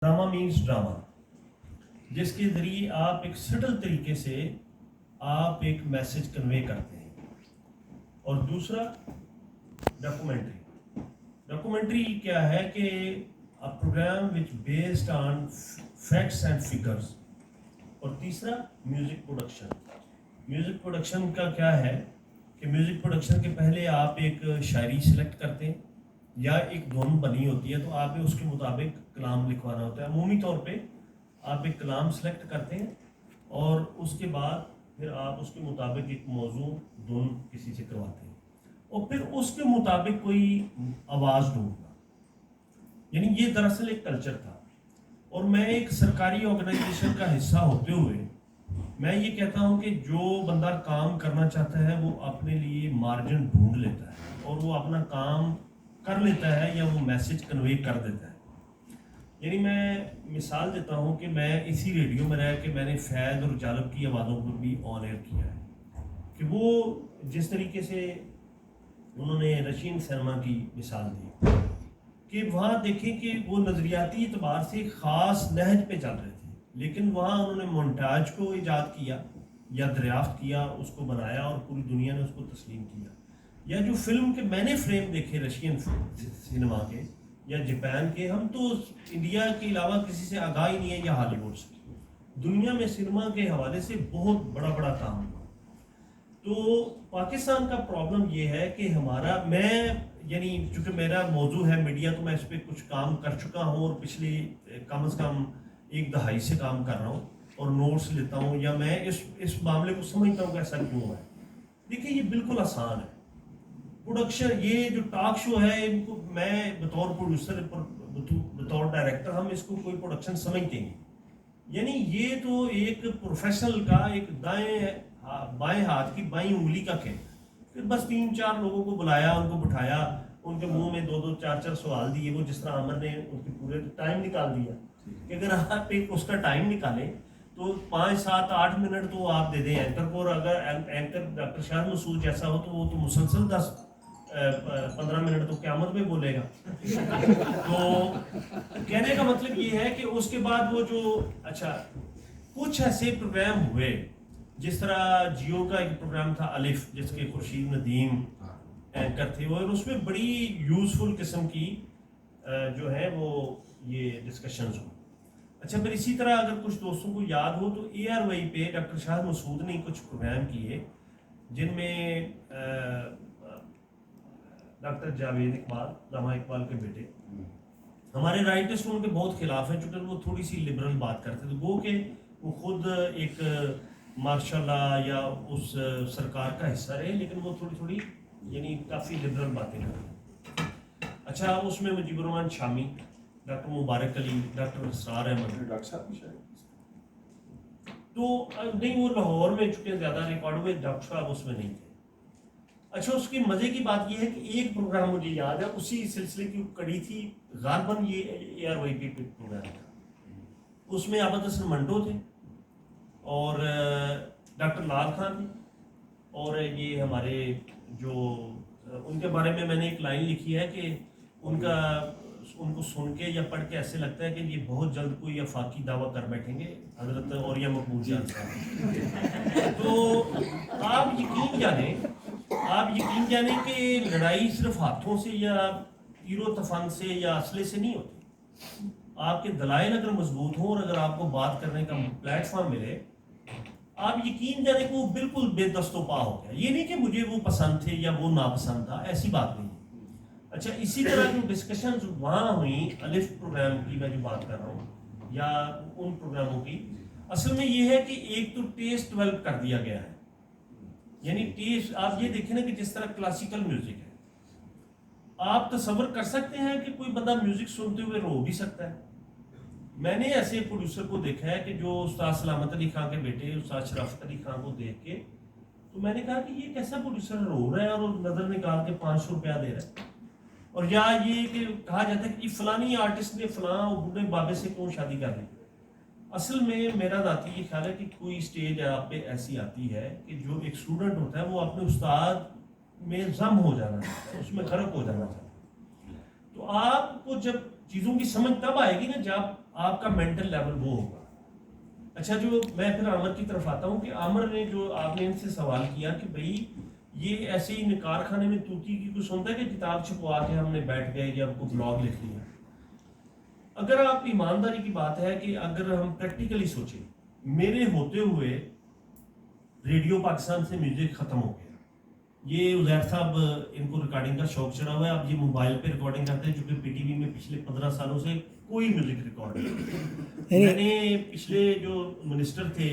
Drama means drama, جس کے ذریعے آپ ایک سٹل طریقے سے آپ ایک میسج کنوے کرتے ہیں. اور دوسرا ڈاکومنٹری. ڈاکومنٹری کیا ہے کہ a program which based on facts and figures. اور تیسرا میوزک پروڈکشن. میوزک پروڈکشن کا کیا ہے کہ میوزک پروڈکشن کے پہلے آپ ایک شاعری سلیکٹ کرتے ہیں یا ایک دھن بنی ہوتی ہے تو آپ اس کے مطابق کلام لکھوانا ہوتا ہے. عمومی طور پہ آپ ایک کلام سلیکٹ کرتے ہیں اور اس کے بعد پھر آپ اس کے مطابق ایک موضوع دھن کسی سے کرواتے ہیں اور پھر اس کے مطابق کوئی آواز ڈھونڈنا. یعنی یہ دراصل ایک کلچر تھا. اور میں ایک سرکاری آرگنائزیشن کا حصہ ہوتے ہوئے میں یہ کہتا ہوں کہ جو بندہ کام کرنا چاہتا ہے وہ اپنے لیے مارجن ڈھونڈ لیتا ہے اور وہ اپنا کام کر لیتا ہے یا وہ میسج کنوے کر دیتا ہے. یعنی میں مثال دیتا ہوں کہ میں اسی ریڈیو میں رہ کے میں نے فیض اور جالب کی آوازوں پر بھی آن ایئر کیا ہے کہ وہ جس طریقے سے انہوں نے رشین سینما کی مثال دی کہ وہاں دیکھیں کہ وہ نظریاتی اعتبار سے خاص نہج پہ چل رہے تھے لیکن وہاں انہوں نے مونٹاج کو ایجاد کیا یا دریافت کیا، اس کو بنایا اور پوری دنیا نے اس کو تسلیم کیا. یا جو فلم کے میں نے فریم دیکھے رشین سینما کے یا جاپان کے، ہم تو انڈیا کے علاوہ کسی سے آگاہ ہی نہیں ہے یا ہالی ووڈ سے. دنیا میں سینما کے حوالے سے بہت بڑا کام ہوا. تو پاکستان کا پرابلم یہ ہے کہ ہمارا یعنی چونکہ میرا موضوع ہے میڈیا تو میں اس پہ کچھ کام کر چکا ہوں اور پچھلی کم از کم ایک دہائی سے کام کر رہا ہوں اور نوٹس لیتا ہوں یا میں اس معاملے کو سمجھتا ہوں کہ ایسا کیوں ہے. دیکھیں یہ بالکل آسان ہے. پروڈکشن یہ جو ٹاک شو ہے ان کو میں بطور پروڈیوسر بطور ڈائریکٹر ہم اس کو کوئی پروڈکشن سمجھتے ہیں. یعنی یہ تو ایک پروفیشنل کا ایک بائیں ہاتھ کی بائیں انگلی کا کھیل. پھر بس 3-4 لوگوں کو بلایا، ان کو بٹھایا، ان کے منہ میں 2-2 4-4 سوال دیے. وہ جس طرح عمر نے ان کے پورے ٹائم نکال دیا کہ اگر آپ ایک اس کا ٹائم نکالیں تو 5-7-8 منٹ تو آپ دے دیں اینکر کو. اور اگر اینکر ڈاکٹر شاہ مسعود جیسا ہو تو وہ تو مسلسل 10-15 منٹ تو قیامت میں بولے گا. تو کہنے کا مطلب یہ ہے کہ اس کے بعد وہ جو کچھ ایسے پروگرام ہوئے جس طرح جیو کا ایک پروگرام تھا الف جس کے خورشید ندیم اینکر تھے اور اس میں بڑی یوزفل قسم کی جو ہے وہ یہ ڈسکشنز ہوں. پھر اسی طرح اگر کچھ دوستوں کو یاد ہو تو اے آر وائی پہ ڈاکٹر شاہ مسعود نے کچھ پروگرام کیے جن میں ڈاکٹر جاوید اقبال، علامہ اقبال کے بیٹے، ہمارے رائٹرس ان کے بہت خلاف ہیں چونکہ وہ تھوڑی سی لبرل بات کرتے تھے. وہ کہ وہ خود ایک ماشاء اللہ یا اس سرکار کا حصہ رہے لیکن وہ تھوڑی یعنی کافی لبرل باتیں کرتے ہیں. اس میں مجیب الرحمان شامی، ڈاکٹر مبارک علی، ڈاکٹر اسرار احمد، ڈاکٹر صاحب بھی شاید تو نہیں وہ لاہور میں چونکہ زیادہ ریکارڈ ہوئے، ڈاکٹر صاحب اس میں نہیں تھے. اس کی مزے کی بات یہ ہے کہ ایک پروگرام مجھے یاد ہے اسی سلسلے کی کڑی تھی غالباً یہ اے آر وائی پی پروگرام تھا. اس میں عابد حسن منٹو تھے اور ڈاکٹر لال خان تھے اور یہ ہمارے جو ان کے بارے میں نے ایک لائن لکھی ہے کہ ان کو سن کے یا پڑھ کے ایسے لگتا ہے کہ یہ بہت جلد کوئی آفاقی دعویٰ کر بیٹھیں گے حضرت اوریا مقبول جان صاحب. تو آپ یقین جانیں کہ لڑائی صرف ہاتھوں سے یا تیر و تفنگ سے یا اسلحے سے نہیں ہوتی. آپ کے دلائل اگر مضبوط ہوں اور اگر آپ کو بات کرنے کا پلیٹ فارم ملے آپ یقین جانیں کہ وہ بالکل بے دست و پا ہو گیا. یہ نہیں کہ مجھے وہ پسند تھے یا وہ ناپسند تھا، ایسی بات نہیں. اسی طرح جو ڈسکشنز وہاں ہوئیں الف پروگرام کی میں جو بات کر رہا ہوں یا ان پروگراموں کی، اصل میں یہ ہے کہ ایک تو ٹیسٹ ڈیولپ کر دیا گیا ہے. یعنی ٹیسٹ آپ یہ دیکھیں نا کہ جس طرح کلاسیکل میوزک ہے آپ تصور کر سکتے ہیں کہ کوئی بندہ میوزک سنتے ہوئے رو بھی سکتا ہے. میں نے ایسے پروڈیوسر کو دیکھا ہے کہ جو استاد سلامت علی خان کے بیٹے استاد شرافت علی خان کو دیکھ کے تو میں نے کہا کہ یہ کیسا پروڈیوسر رو رہا ہے اور نظر نکال کے 500 روپیہ دے رہا ہے. اور یا یہ کہ کہا جاتا ہے کہ فلانی آرٹسٹ نے فلاں بوڑھے بابے سے کیوں شادی کر لی. اصل میں میرا ذاتی یہ خیال ہے کہ کوئی اسٹیج آپ پہ ایسی آتی ہے کہ جو ایک اسٹوڈنٹ ہوتا ہے وہ اپنے استاد میں ضم ہو جانا چاہتا ہے، اس میں غرق ہو جانا چاہتا ہے. تو آپ کو جب چیزوں کی سمجھ تب آئے گی نا جب آپ کا مینٹل لیول وہ ہوگا. اچھا جو میں پھر عامر کی طرف آتا ہوں کہ عامر نے جو آپ نے ان سے سوال کیا کہ بھائی یہ ایسے ہی کارخانے میں توتی کی کچھ ہوتا ہے کہ کتاب چھپوا کے ہم نے بیٹھ گئے یا کو بلاگ لکھ لیا. اگر آپ ایمانداری کی بات ہے کہ اگر ہم پریکٹیکلی سوچیں, میرے ہوتے ہوئے ریڈیو پاکستان سے میوزک ختم ہو گیا. یہ عزیر صاحب ان کو ریکارڈنگ کا شوق چڑھا ہوا ہے, اب یہ موبائل پہ ریکارڈنگ کرتے ہیں چونکہ پی ٹی وی میں پچھلے 15 سالوں سے کوئی میوزک ریکارڈ نہیں. میں نے پچھلے جو منسٹر تھے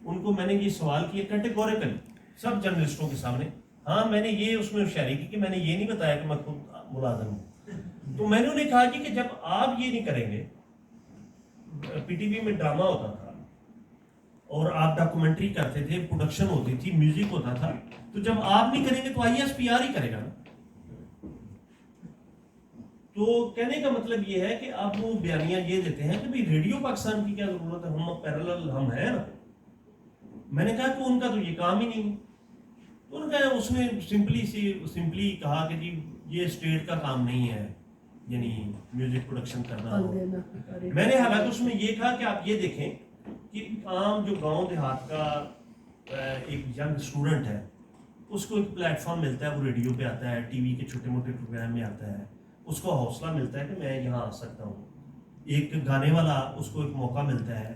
ان کو میں نے یہ سوال کیا کیٹیگوریکل سب جرنلسٹوں کے سامنے. ہاں میں نے یہ اس میں شاعری کی کہ میں نے یہ نہیں بتایا کہ میں خود ملازم ہوں. تو میں نے انہیں کہا کہ جب آپ یہ نہیں کریں گے, پی ٹی وی میں ڈرامہ ہوتا تھا اور آپ ڈاکومنٹری کرتے تھے, پروڈکشن ہوتی تھی, میوزک ہوتا تھا, تو جب آپ نہیں کریں گے تو آئی ایس پی آر ہی کرے گا نا. تو کہنے کا مطلب یہ ہے کہ اب وہ بیانیاں یہ دیتے ہیں کہ بھئی ریڈیو پاکستان کی کیا ضرورت ہے, ہم پیرالل ہم ہیں نا. میں نے کہا کہ ان کا تو یہ کام ہی نہیں. تو ان کا اس نے سمپلی کہا کہ جی یہ اسٹیٹ کا کام نہیں ہے, یعنی میوزک پروڈکشن کرنا. میں نے حالانکہ اس میں یہ کہا کہ آپ یہ دیکھیں کہ عام جو گاؤں دیہات کا ایک ینگ اسٹوڈنٹ ہے, اس کو ایک پلیٹ فارم ملتا ہے, وہ ریڈیو پہ آتا ہے, ٹی وی کے چھوٹے موٹے پروگرام میں آتا ہے, اس کو حوصلہ ملتا ہے کہ میں یہاں آ سکتا ہوں. ایک گانے والا اس کو ایک موقع ملتا ہے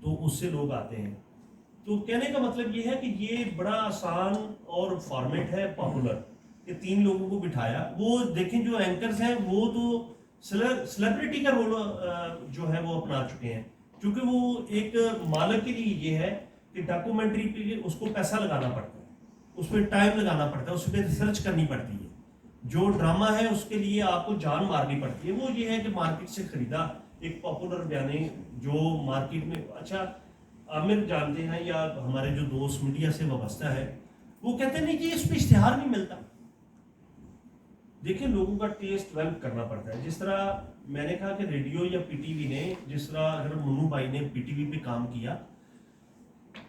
تو اس سے لوگ آتے ہیں. تو کہنے کا مطلب یہ ہے کہ یہ بڑا آسان اور فارمیٹ ہے پاپولر کہ 3 لوگوں کو بٹھایا. وہ دیکھیں جو اینکرز ہیں وہ تو سیلیبریٹی کا رول جو ہے وہ اپنا چکے ہیں, کیونکہ وہ ایک مالک کے لیے یہ ہے کہ ڈاکومنٹری پہ اس کو پیسہ لگانا پڑتا ہے, اس پہ ٹائم لگانا پڑتا ہے, اس پہ ریسرچ کرنی پڑتی ہے. جو ڈرامہ ہے اس کے لیے آپ کو جان مارنی پڑتی ہے. وہ یہ ہے کہ مارکیٹ سے خریدا ایک پاپولر بیانے جو مارکیٹ میں. اچھا عامر جانتے ہیں یا ہمارے جو دوست میڈیا سے وابستہ ہے وہ کہتے ہیں نہیں جی اس پہ اشتہار نہیں ملتا. دیکھیں لوگوں کا ٹیسٹ ڈیولپ کرنا پڑتا ہے. جس طرح میں نے کہا کہ ریڈیو یا پی ٹی وی نے, جس طرح اگر منو بھائی نے پی ٹی وی پہ کام کیا,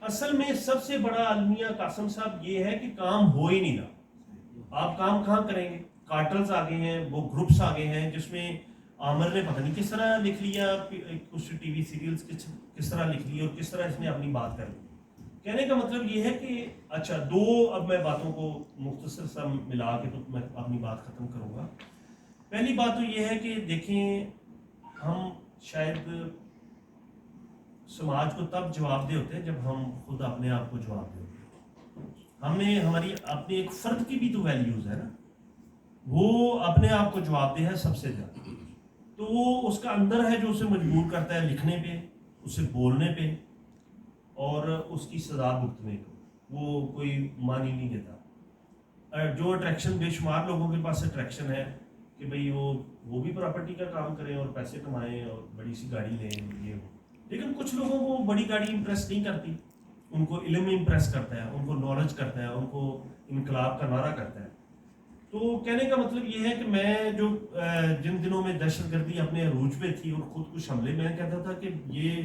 اصل میں سب سے بڑا المیہ قاسم صاحب یہ ہے کہ کام ہو ہی نہیں رہا. آپ کام کہاں کریں گے؟ کارٹلز آگے ہیں, وہ گروپس آگے ہیں جس میں عامر نے پتہ نہیں کس طرح لکھ لیا, کچھ ٹی وی سیریلز کس طرح لکھ لی اور کس طرح اس نے اپنی بات کر لی. کہنے کا مطلب یہ ہے کہ اچھا 2 اب میں باتوں کو مختصر سا ملا کے تو میں اپنی بات ختم کروں گا. پہلی بات تو یہ ہے کہ دیکھیں ہم شاید سماج کو تب جواب دہ ہوتے ہیں جب ہم خود اپنے آپ کو جواب دے. ہم نے ہماری اپنی ایک فرد کی بھی تو ویلیوز ہے نا, وہ اپنے آپ کو جواب دہ ہے سب سے زیادہ. تو وہ اس کا اندر ہے جو اسے مجبور کرتا ہے لکھنے پہ, اسے بولنے پہ اور اس کی سزا بھگتنے کو. وہ کوئی معنی نہیں دیتا. جو اٹریکشن بے شمار لوگوں کے پاس اٹریکشن ہے کہ بھئی وہ بھی پراپرٹی کا کام کریں اور پیسے کمائیں اور بڑی سی گاڑی لیں یہ ہو. لیکن کچھ لوگوں کو بڑی گاڑی امپریس نہیں کرتی, ان کو علم امپریس کرتا ہے, ان کو نالج کرتا ہے, ان کو انقلاب کا نعرہ کرتا ہے. تو کہنے کا مطلب یہ ہے کہ میں جو جن دنوں میں دہشت گردی اپنے عروج پہ تھی اور خودکش حملے, میں کہتا تھا کہ یہ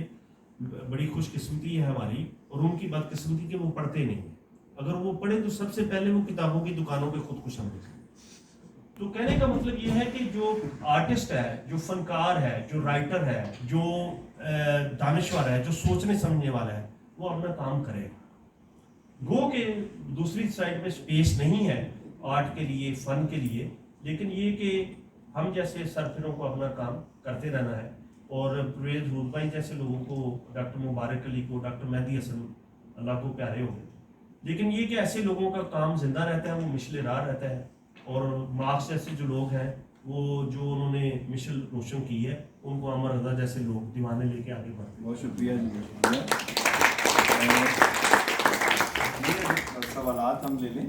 بڑی خوش قسمتی ہے ہماری اور ان کی بدقسمتی کہ وہ پڑھتے نہیں ہیں. اگر وہ پڑھیں تو سب سے پہلے وہ کتابوں کی دکانوں پہ خودکش حملے کریں. تو کہنے کا مطلب یہ ہے کہ جو آرٹسٹ ہے, جو فنکار ہے, جو رائٹر ہے, جو دانشور ہے, جو سوچنے سمجھنے والا ہے, وہ اپنا کام کرے. گو کہ دوسری سائڈ پہ اسپیس نہیں ہے آرٹ کے لیے, فن کے لیے, لیکن یہ کہ ہم جیسے سرفروں کو اپنا کام کرتے رہنا ہے. اور پرویز رول بھائی جیسے لوگوں کو, ڈاکٹر مبارک علی کو, ڈاکٹر مہدی حسن اللہ کو پیارے ہو گئے, لیکن یہ کہ ایسے لوگوں کا کام زندہ رہتا ہے, وہ مشل راہ رہتا ہے. اور مارکس جیسے جو لوگ ہیں وہ جو انہوں نے مشل روشن کی ہے, ان کو عامر رضا جیسے لوگ دیوانے لے کے آگے بڑھتے ہیں. بہت شکریہ جی. سوالات ہم لے لیں.